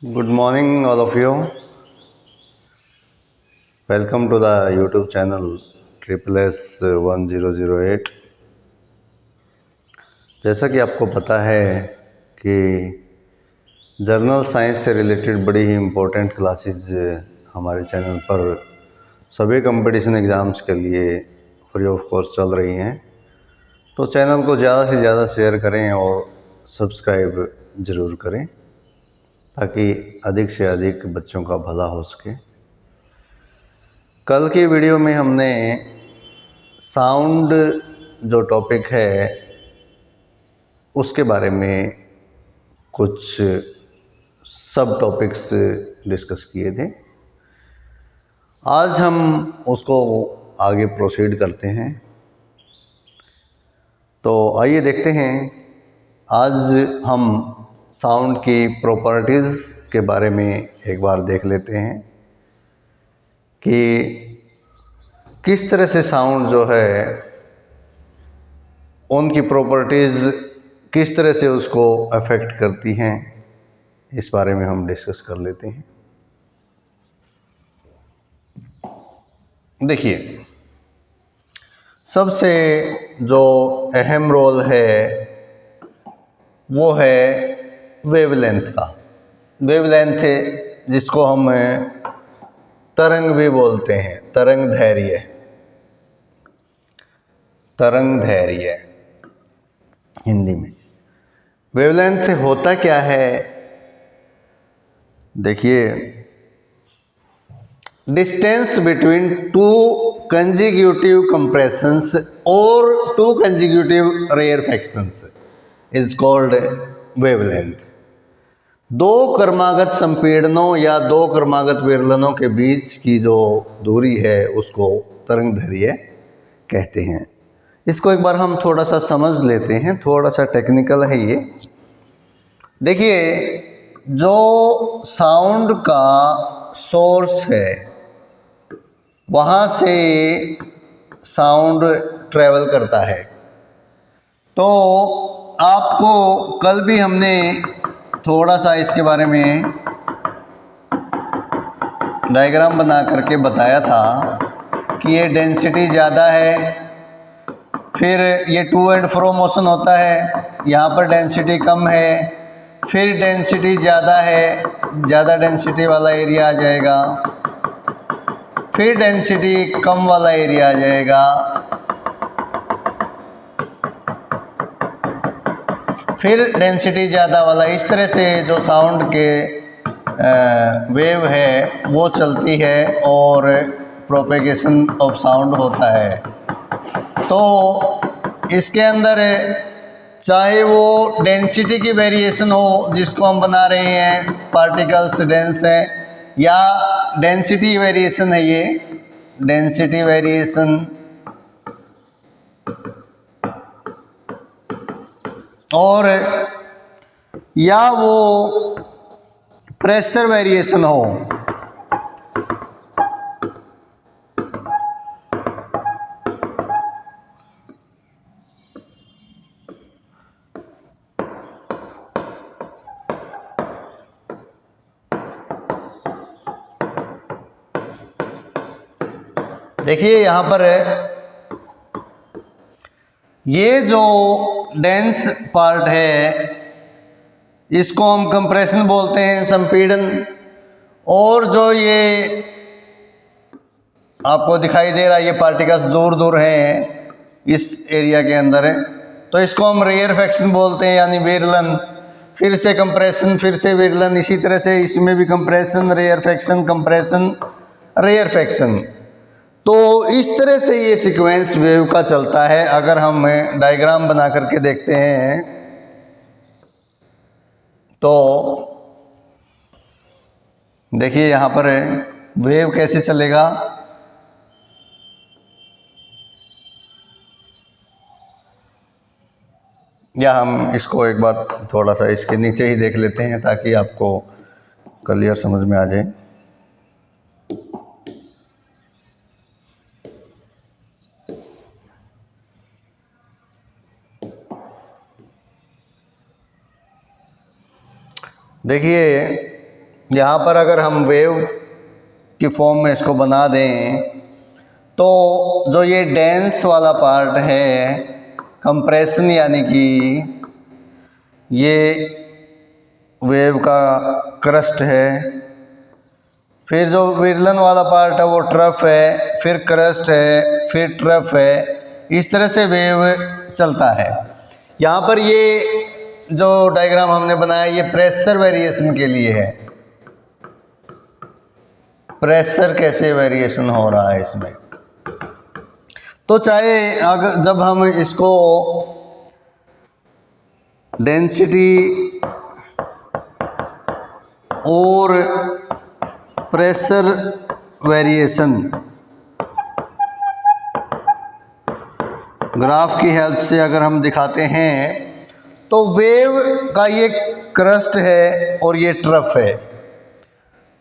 Good morning, all of you. Welcome to the YouTube channel Triple S 1008। जैसा कि आपको पता है कि जर्नल साइंस से रिलेटेड बड़ी ही इम्पोर्टेंट क्लासेस हमारे चैनल पर सभी कंपटीशन एग्ज़ाम्स के लिए फ्री ऑफ कॉस्ट चल रही हैं। तो चैनल को ज़्यादा से ज़्यादा शेयर करें और सब्सक्राइब ज़रूर करें ताकि अधिक से अधिक बच्चों का भला हो सके। कल की वीडियो में हमने साउंड जो टॉपिक है उसके बारे में कुछ सब टॉपिक्स डिस्कस किए थे। आज हम उसको आगे प्रोसीड करते हैं। तो आइए देखते हैं, आज हम साउंड की प्रॉपर्टीज़ के बारे में एक बार देख लेते हैं कि किस तरह से साउंड जो है उनकी प्रॉपर्टीज़ किस तरह से उसको अफेक्ट करती हैं, इस बारे में हम डिस्कस कर लेते हैं। देखिए, सबसे जो अहम रोल है वो है वेवलेंथ का। वेवलेंथ जिसको हम तरंग भी बोलते हैं, तरंग दैर्घ्य, तरंग दैर्घ्य हिंदी में। वेवलेंथ होता क्या है? देखिए, distance between two consecutive compressions और two consecutive rarefactions is called wavelength. दो क्रमागत संपीड़नों या दो क्रमागत विरलनों के बीच की जो दूरी है उसको तरंग दैर्घ्य कहते हैं। इसको एक बार हम थोड़ा सा समझ लेते हैं, थोड़ा सा टेक्निकल है ये। देखिए, जो साउंड का सोर्स है वहाँ से साउंड ट्रेवल करता है। तो आपको कल भी हमने थोड़ा सा इसके बारे में डायग्राम बना करके बताया था कि ये डेंसिटी ज़्यादा है, फिर ये टू एंड फ्रो मोशन होता है, यहाँ पर डेंसिटी कम है, फिर डेंसिटी ज़्यादा है, ज़्यादा डेंसिटी वाला एरिया आ जाएगा, फिर डेंसिटी कम वाला एरिया आ जाएगा, फिर डेंसिटी ज़्यादा वाला। इस तरह से जो साउंड के वेव है वो चलती है और प्रोपेगेशन ऑफ साउंड होता है। तो इसके अंदर चाहे वो डेंसिटी की वेरिएशन हो जिसको हम बना रहे हैं, पार्टिकल्स डेंस हैं, या डेंसिटी वेरिएशन है, ये डेंसिटी वेरिएशन, और या वो प्रेशर वेरिएशन हो। देखिए यहाँ पर ये जो डेंस पार्ट है इसको हम कंप्रेशन बोलते हैं, संपीड़न। और जो ये आपको दिखाई दे रहा है ये पार्टिकल्स दूर दूर हैं इस एरिया के अंदर है, तो इसको हम रेयरफैक्शन बोलते हैं, यानी विरलन। फिर से कंप्रेशन, फिर से विरलन, इसी तरह से इसमें भी कंप्रेशन, रेयरफैक्शन, कंप्रेशन, रेयरफैक्शन। तो इस तरह से ये सीक्वेंस वेव का चलता है। अगर हम डायग्राम बना करके देखते हैं तो देखिए यहाँ पर वेव कैसे चलेगा। या हम इसको एक बार थोड़ा सा इसके नीचे ही देख लेते हैं ताकि आपको क्लियर समझ में आ जाए। देखिए, यहाँ पर अगर हम वेव की फॉर्म में इसको बना दें तो जो ये डेंस वाला पार्ट है कंप्रेशन, यानी कि ये वेव का क्रस्ट है, फिर जो विरलन वाला पार्ट है वो ट्रफ है, फिर क्रस्ट है, फिर ट्रफ है, इस तरह से वेव चलता है। यहाँ पर ये जो डायग्राम हमने बनाया ये प्रेशर वेरिएशन के लिए है। प्रेशर कैसे वेरिएशन हो रहा है इसमें, तो चाहे अगर जब हम इसको डेंसिटी और प्रेशर वेरिएशन ग्राफ की हेल्प से अगर हम दिखाते हैं तो वेव का ये क्रस्ट है और ये ट्रफ है।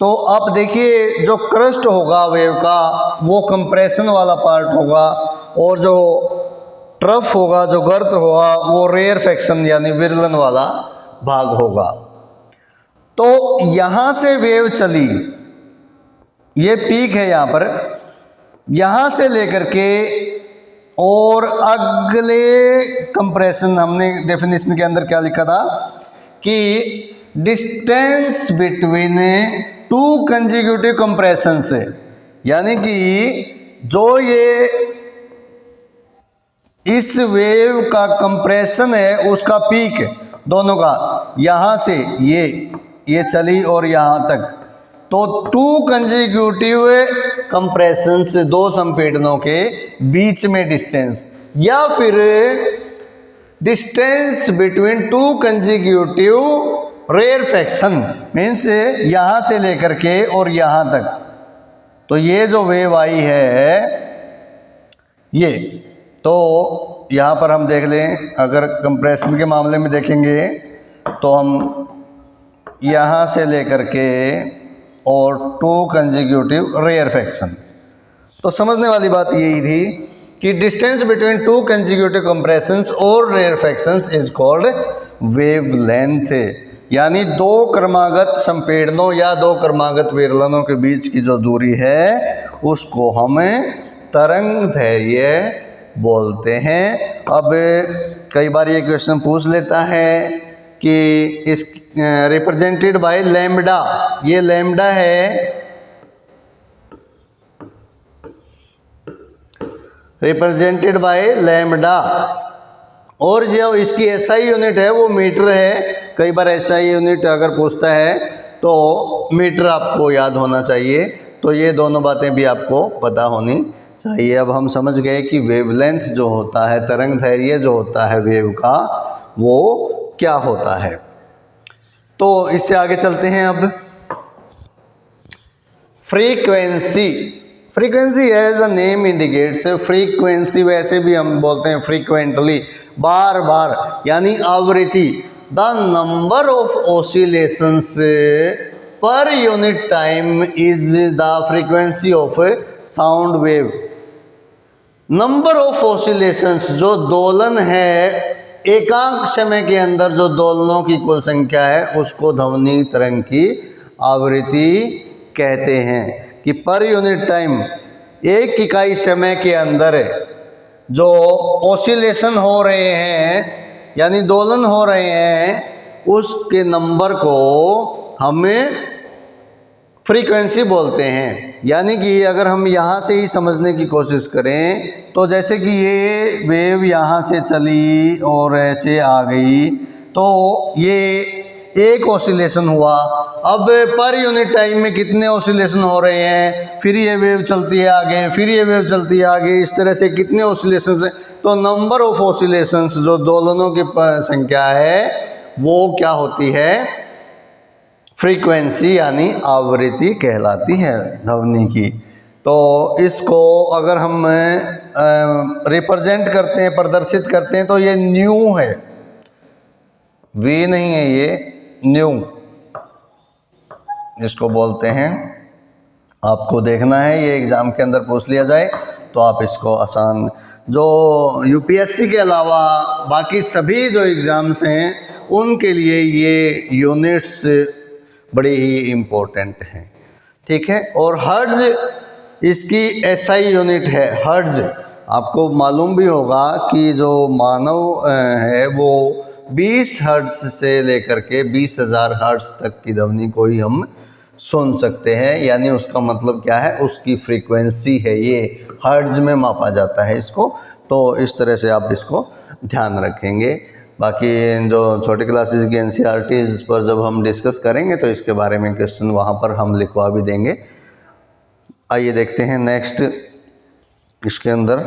तो अब देखिए जो क्रस्ट होगा वेव का वो कंप्रेशन वाला पार्ट होगा, और जो ट्रफ होगा, जो गर्त होगा, वो रेयरफैक्शन यानी विरलन वाला भाग होगा। तो यहाँ से वेव चली, ये पीक है यहाँ पर, यहाँ से लेकर के और अगले कंप्रेशन, हमने डेफिनेशन के अंदर क्या लिखा था कि distance between two consecutive compression से, यानी कि जो ये इस वेव का कंप्रेशन है उसका पीक दोनों का यहाँ से ये चली और यहाँ तक, तो टू कंजिक्यूटिव कंप्रेशन से, दो संपीड़नों के बीच में डिस्टेंस, या फिर distance between two consecutive rarefaction means यहाँ से लेकर के और यहाँ तक। तो ये जो वेव आई है ये, तो यहाँ पर हम देख लें, अगर कंप्रेशन के मामले में देखेंगे तो हम यहाँ से लेकर के और टू कंजिक्यूटिव रेयरफैक्शन, तो समझने वाली बात यही थी कि distance between two consecutive compressions और रेयरफैक्शंस इज कॉल्ड वेवलेंथ, यानी दो क्रमागत संपीड़नों या दो क्रमागत विरलनों के बीच की जो दूरी है उसको हम तरंग दैर्घ्य बोलते हैं। अब कई बार ये क्वेश्चन पूछ लेता है कि इस रिप्रेजेंटेड बाय लैम्बडा, ये लैम्बडा है, रिप्रेजेंटेड बाय लैम्बडा, और जो इसकी एसआई यूनिट है वो मीटर है। कई बार एसआई यूनिट अगर पूछता है तो मीटर आपको याद होना चाहिए, तो ये दोनों बातें भी आपको पता होनी चाहिए। अब हम समझ गए कि वेवलेंथ जो होता है, तरंग दैर्घ्य जो होता है वेव का, वो क्या होता है। तो इससे आगे चलते हैं। अब frequency, frequency as a name indicates, frequency वैसे भी हम बोलते हैं फ्रीक्वेंटली, बार बार, यानी आवृत्ति, the number of oscillations per unit time is the frequency of sound wave. Number of oscillations, जो दोलन है, एकांक समय के अंदर जो दोलनों की कुल संख्या है उसको ध्वनि तरंग की आवृत्ति कहते हैं। कि पर यूनिट टाइम, एक इकाई समय के अंदर जो ऑसिलेशन हो रहे हैं यानी दोलन हो रहे हैं उसके नंबर को हमें फ्रीक्वेंसी बोलते हैं। यानी कि अगर हम यहाँ से ही समझने की कोशिश करें तो जैसे कि ये वेव यहाँ से चली और ऐसे आ गई, तो ये एक ऑसिलेशन हुआ। अब पर यूनिट टाइम में कितने ऑसिलेशन हो रहे हैं, फिर ये वेव चलती है आगे, फिर ये वेव चलती है आगे, इस तरह से कितने ऑसिलेशंस हैं। तो नंबर ऑफ ऑसिलेशंस, जो दोलनों की संख्या है, वो क्या होती है, फ्रीक्वेंसी यानी आवृत्ति कहलाती है ध्वनि की। तो इसको अगर हम रिप्रेजेंट करते हैं, प्रदर्शित करते हैं, तो ये न्यू है, वी नहीं है, ये न्यू इसको बोलते हैं। आपको देखना है, ये एग्ज़ाम के अंदर पूछ लिया जाए तो आप इसको आसान, जो यूपीएससी के अलावा बाकी सभी जो एग्ज़ाम्स हैं उनके लिए ये यूनिट्स बड़ी ही इम्पोर्टेंट हैं, ठीक है। और हर्ट्ज इसकी एसआई यूनिट है। हर्ट्ज आपको मालूम भी होगा कि जो मानव है वो 20 हर्ट्ज से लेकर के 20,000 हर्ट्ज तक की ध्वनि को ही हम सुन सकते हैं। यानी उसका मतलब क्या है, उसकी फ्रीक्वेंसी है, ये हर्ट्ज में मापा जाता है इसको। तो इस तरह से आप इसको ध्यान रखेंगे। बाकी जो छोटी क्लासेस की एनसीईआरटीज़ पर जब हम डिस्कस करेंगे तो इसके बारे में क्वेश्चन वहाँ पर हम लिखवा भी देंगे। आइए देखते हैं नेक्स्ट इसके अंदर।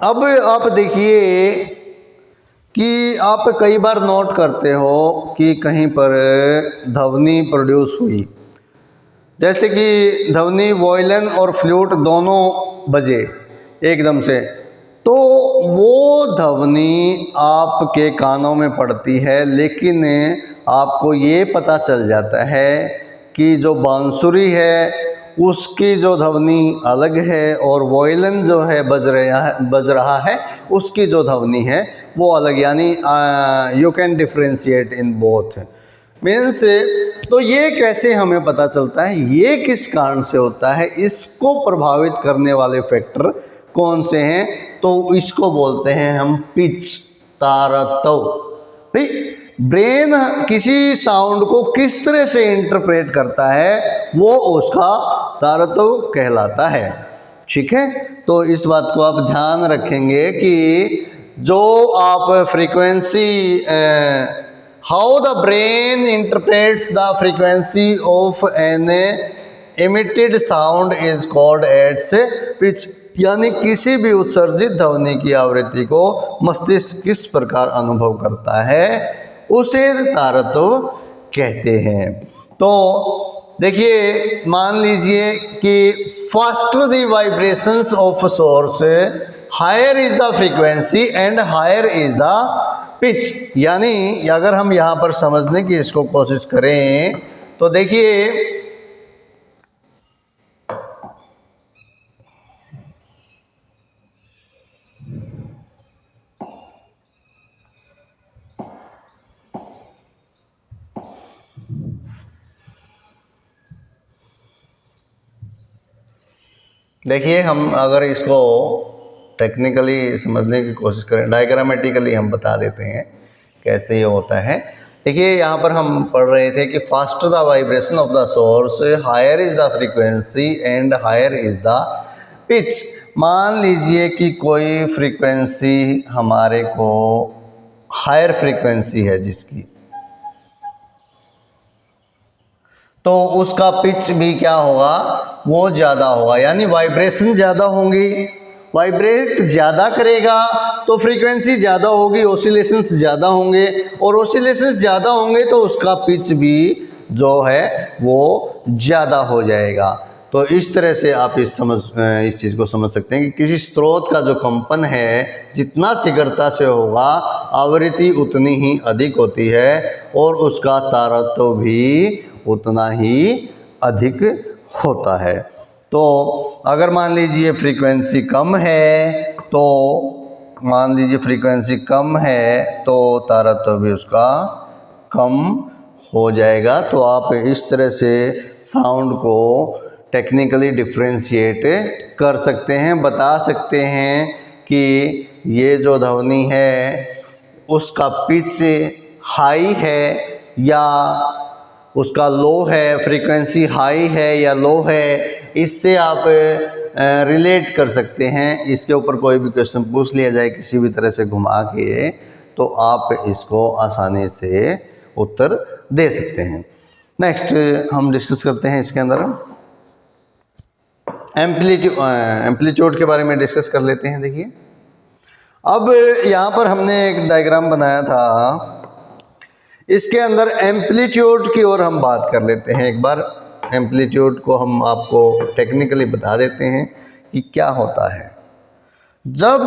अब आप देखिए कि आप कई बार नोट करते हो कि कहीं पर ध्वनि प्रोड्यूस हुई, जैसे कि ध्वनि वॉयलिन और फ्लूट दोनों बजे एकदम से, तो वो ध्वनि आपके कानों में पड़ती है, लेकिन आपको ये पता चल जाता है कि जो बांसुरी है उसकी जो ध्वनि अलग है और वॉयलिन जो है बज रहा है उसकी जो ध्वनि है वो अलग। यानी you can differentiate in both means. तो ये कैसे हमें पता चलता है, ये किस कारण से होता है, इसको प्रभावित करने वाले फैक्टर कौन से हैं, तो इसको बोलते हैं हम पिच, तारतव। भाई ब्रेन किसी साउंड को किस तरह से इंटरप्रेट करता है वो उसका तारतव कहलाता है, ठीक है। तो इस बात को आप ध्यान रखेंगे कि जो आप frequency, how the brain interprets the frequency of an emitted sound is called its pitch. यानी किसी भी उत्सर्जित ध्वनि की आवृत्ति को मस्तिष्क किस प्रकार अनुभव करता है उसे तारतव कहते हैं। तो देखिए मान लीजिए कि faster the vibrations of source higher is the frequency and higher is the pitch. यानी अगर हम यहाँ पर समझने की इसको कोशिश करें तो देखिए देखिए हम अगर इसको टेक्निकली समझने की कोशिश करें, डायग्रामेटिकली हम बता देते हैं कैसे ये होता है। देखिए यहाँ पर हम पढ़ रहे थे कि faster the vibration of the source higher is the frequency and higher is the pitch. मान लीजिए कि कोई फ्रीक्वेंसी हमारे को हायर फ्रीक्वेंसी है जिसकी, तो उसका पिच भी क्या होगा, वो ज़्यादा होगा। यानी वाइब्रेशन ज़्यादा होंगी, वाइब्रेट ज़्यादा करेगा तो फ्रीक्वेंसी ज़्यादा होगी, ओसिलेशंस ज़्यादा होंगे, और ओसिलेशंस ज़्यादा होंगे तो उसका पिच भी जो है वो ज़्यादा हो जाएगा। तो इस तरह से आप इस चीज़ को समझ सकते हैं कि किसी स्रोत का जो कंपन है जितना शीघ्रता से होगा आवृत्ति उतनी ही अधिक होती है और उसका तारतव भी उतना ही अधिक होता है। तो अगर मान लीजिए फ्रीक्वेंसी कम है, तो मान लीजिए फ्रीक्वेंसी कम है तो तारतव भी उसका कम हो जाएगा। तो आप इस तरह से साउंड को टेक्निकली डिफ्रेंशिएट कर सकते हैं, बता सकते हैं कि ये जो ध्वनि है उसका पिच हाई है या उसका लो है, फ्रीक्वेंसी हाई है या लो है, इससे आप रिलेट कर सकते हैं। इसके ऊपर कोई भी क्वेश्चन पूछ लिया जाए किसी भी तरह से घुमा के तो आप इसको आसानी से उत्तर दे सकते हैं। नेक्स्ट हम डिस्कस करते हैं इसके अंदर एम्पलीट्यूड के बारे में डिस्कस कर लेते हैं। देखिए अब यहाँ पर हमने एक डायग्राम बनाया था, इसके अंदर एम्पलीट्यूड की ओर हम बात कर लेते हैं। एक बार एम्पलीट्यूड को हम आपको टेक्निकली बता देते हैं कि क्या होता है। जब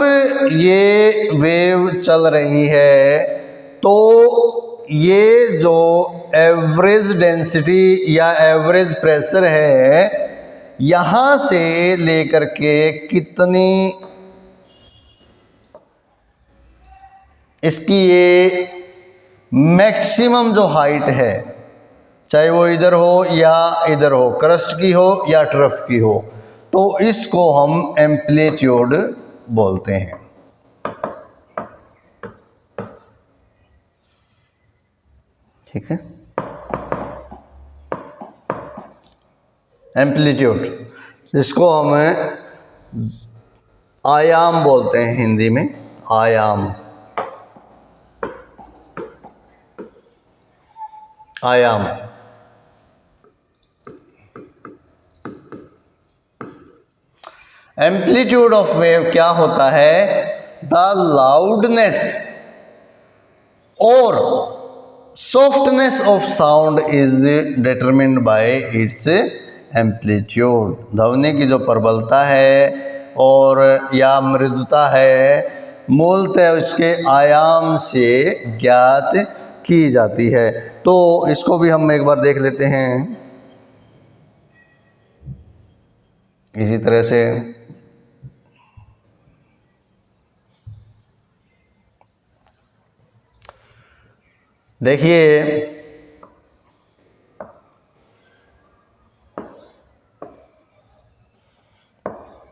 ये वेव चल रही है तो ये जो एवरेज डेंसिटी या एवरेज प्रेशर है यहाँ से लेकर के कितनी इसकी ये मैक्सिमम जो हाइट है, चाहे वो इधर हो या इधर हो, क्रस्ट की हो या ट्रफ की हो, तो इसको हम एम्पलीट्यूड बोलते हैं। ठीक है, एम्पलीट्यूड, जिसको हम आयाम बोलते हैं हिंदी में, आयाम, आयाम। एम्पलीट्यूड ऑफ वेव क्या होता है? द लाउडनेस और softness of sound is determined bye it's amplitude. ध्वनि की जो प्रबलता है और या मृदुता है मूलतः उसके आयाम से ज्ञात की जाती है। तो इसको भी हम एक बार देख लेते हैं इसी तरह से। देखिए,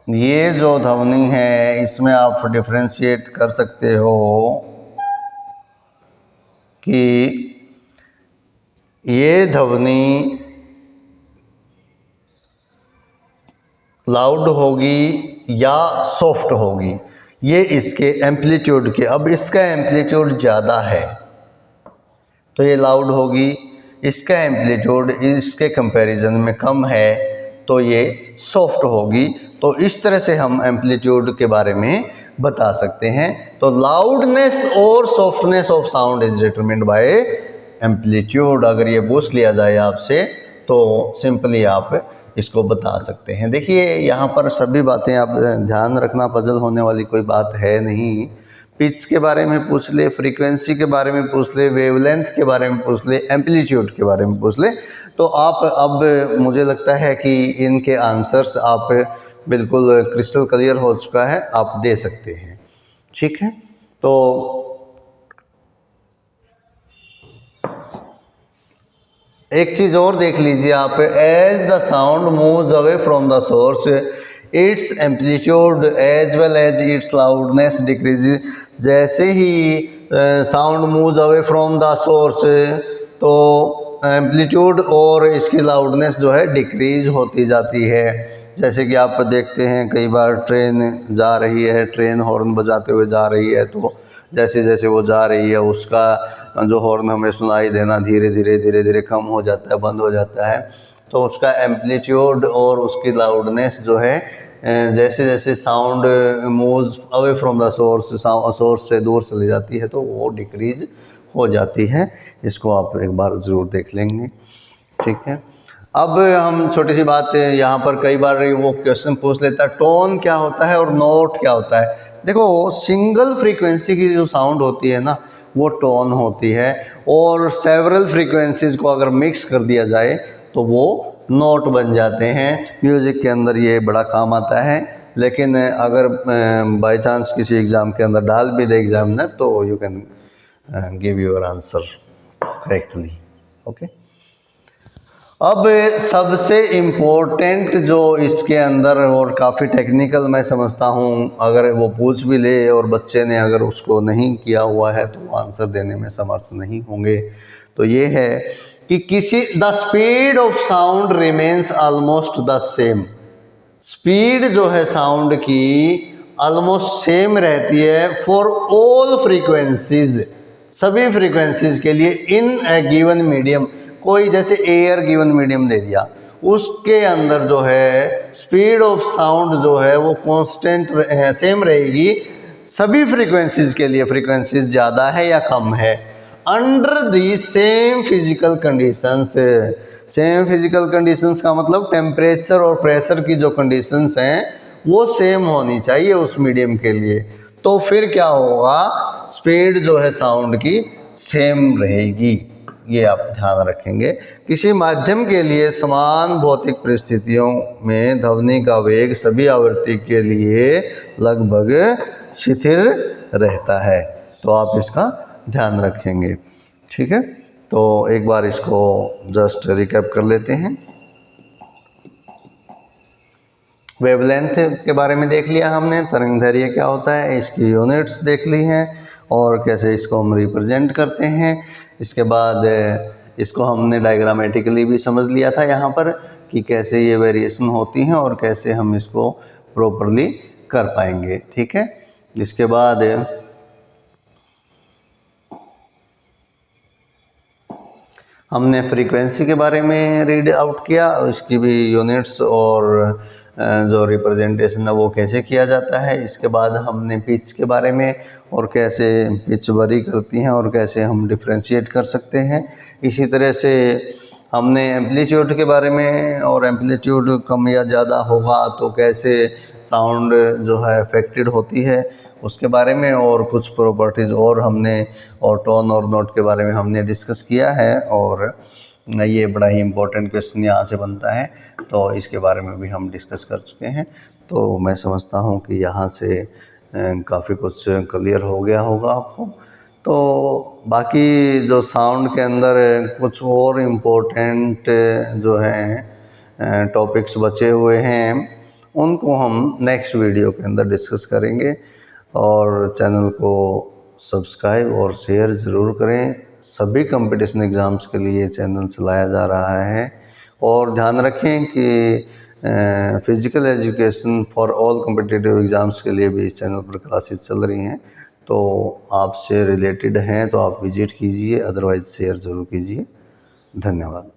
ये जो ध्वनि है इसमें आप डिफरेंशिएट कर सकते हो कि ये ध्वनि लाउड होगी या सॉफ्ट होगी, ये इसके एम्पलीट्यूड के। अब इसका एम्पलीट्यूड ज़्यादा है तो ये लाउड होगी, इसका एम्पलीट्यूड इसके कंपैरिजन में कम है तो ये सॉफ्ट होगी। तो इस तरह से हम एम्पलीट्यूड के बारे में बता सकते हैं। तो लाउडनेस और softness of sound is determined bye amplitude. अगर ये पूछ लिया जाए आपसे तो सिंपली आप इसको बता सकते हैं। देखिए, यहाँ पर सभी बातें आप ध्यान रखना, पजल होने वाली कोई बात है नहीं। पिच के बारे में पूछ ले, फ्रीक्वेंसी के बारे में पूछ ले, वेवलेंथ के बारे में पूछ ले, एम्पलीट्यूड के बारे में पूछ ले, तो आप अब मुझे लगता है कि इनके आंसर्स आप बिल्कुल क्रिस्टल क्लियर हो चुका है, आप दे सकते हैं। ठीक है, तो एक चीज़ और देख लीजिए आप, as the sound moves away from the source its amplitude as well as its loudness decrease. जैसे ही sound moves away from the source तो एम्पलीट्यूड और इसकी लाउडनेस जो है डिक्रीज होती जाती है। जैसे कि आप देखते हैं कई बार ट्रेन जा रही है, ट्रेन हॉर्न बजाते हुए जा रही है, तो जैसे जैसे वो जा रही है उसका जो हॉर्न हमें सुनाई देना धीरे धीरे कम हो जाता है, बंद हो जाता है। तो उसका एम्पलीट्यूड और उसकी लाउडनेस जो है जैसे जैसे sound moves away from the source से दूर चली जाती है तो वो डिक्रीज हो जाती है। इसको आप एक बार ज़रूर देख लेंगे। ठीक है, अब हम छोटी सी बात, यहाँ पर कई बार वो क्वेश्चन पूछ लेता है टोन क्या होता है और नोट क्या होता है। देखो, सिंगल फ्रीक्वेंसी की जो साउंड होती है ना वो टोन होती है, और सेवरल फ्रीक्वेंसीज को अगर मिक्स कर दिया जाए तो वो नोट बन जाते हैं। म्यूज़िक के अंदर ये बड़ा काम आता है, लेकिन अगर बाय चांस किसी एग्ज़ाम के अंदर डाल भी दे एग्जामिनर तो you can give your answer correctly. Okay, अब सबसे इम्पोर्टेंट जो इसके अंदर, और काफ़ी टेक्निकल मैं समझता हूँ, अगर वो पूछ भी ले और बच्चे ने अगर उसको नहीं किया हुआ है तो वो आंसर देने में समर्थ नहीं होंगे, तो ये है कि the speed of sound remains almost the same. Speed जो है साउंड की ऑलमोस्ट सेम रहती है फॉर ऑल फ्रीक्वेंसीज, सभी फ्रीक्वेंसीज के लिए, इन ए गिवन मीडियम। कोई जैसे एयर गिवन मीडियम दे दिया, उसके अंदर जो है स्पीड ऑफ साउंड जो है वो कांस्टेंट सेम रहेगी सभी फ्रीक्वेंसीज के लिए। फ्रीक्वेंसीज ज़्यादा है या कम है, under the same physical conditions. Same physical conditions का मतलब टेम्परेचर और प्रेशर की जो कंडीशंस हैं वो सेम होनी चाहिए उस मीडियम के लिए। तो फिर क्या होगा, स्पीड जो है साउंड की सेम रहेगी, ये आप ध्यान रखेंगे। किसी माध्यम के लिए समान भौतिक परिस्थितियों में ध्वनि का वेग सभी आवृत्ति के लिए लगभग स्थिर रहता है, तो आप इसका ध्यान रखेंगे। ठीक है, तो एक बार इसको जस्ट रिकैप कर लेते हैं। वेवलेंथ के बारे में देख लिया हमने, तरंग दैर्घ्य क्या होता है, इसकी यूनिट्स देख ली हैं और कैसे इसको हम रिप्रेजेंट करते हैं। इसके बाद इसको हमने डायग्रामेटिकली भी समझ लिया था यहाँ पर कि कैसे ये वेरिएशन होती हैं और कैसे हम इसको प्रॉपरली कर पाएंगे। ठीक है, इसके बाद हमने फ्रीक्वेंसी के बारे में रीड आउट किया, इसकी भी यूनिट्स और जो रिप्रेजेंटेशन है वो कैसे किया जाता है। इसके बाद हमने पिच के बारे में और कैसे पिच वरी करती हैं और कैसे हम डिफ्रेंशिएट कर सकते हैं। इसी तरह से हमने एम्पलीट्यूड के बारे में, और एम्पलीट्यूड कम या ज़्यादा होगा तो कैसे साउंड जो है अफेक्टेड होती है उसके बारे में, और कुछ प्रॉपर्टीज़ और हमने, और टोन और नोट के बारे में हमने डिस्कस किया है। और ये बड़ा ही इम्पोर्टेंट क्वेश्चन यहाँ से बनता है, तो इसके बारे में भी हम डिस्कस कर चुके हैं। तो मैं समझता हूँ कि यहाँ से काफ़ी कुछ क्लियर हो गया होगा आपको। तो बाकी जो साउंड के अंदर कुछ और इम्पोर्टेंट जो हैं टॉपिक्स बचे हुए हैं उनको हम नेक्स्ट वीडियो के अंदर डिस्कस करेंगे। और चैनल को सब्सक्राइब और शेयर ज़रूर करें। सभी कंपटीशन एग्ज़ाम्स के लिए चैनल चलाया जा रहा है। और ध्यान रखें कि physical education for all competitive exams के लिए भी इस चैनल पर क्लासेस चल रही हैं, तो आपसे रिलेटेड हैं तो आप विज़िट कीजिए, अदरवाइज़ शेयर ज़रूर कीजिए। धन्यवाद।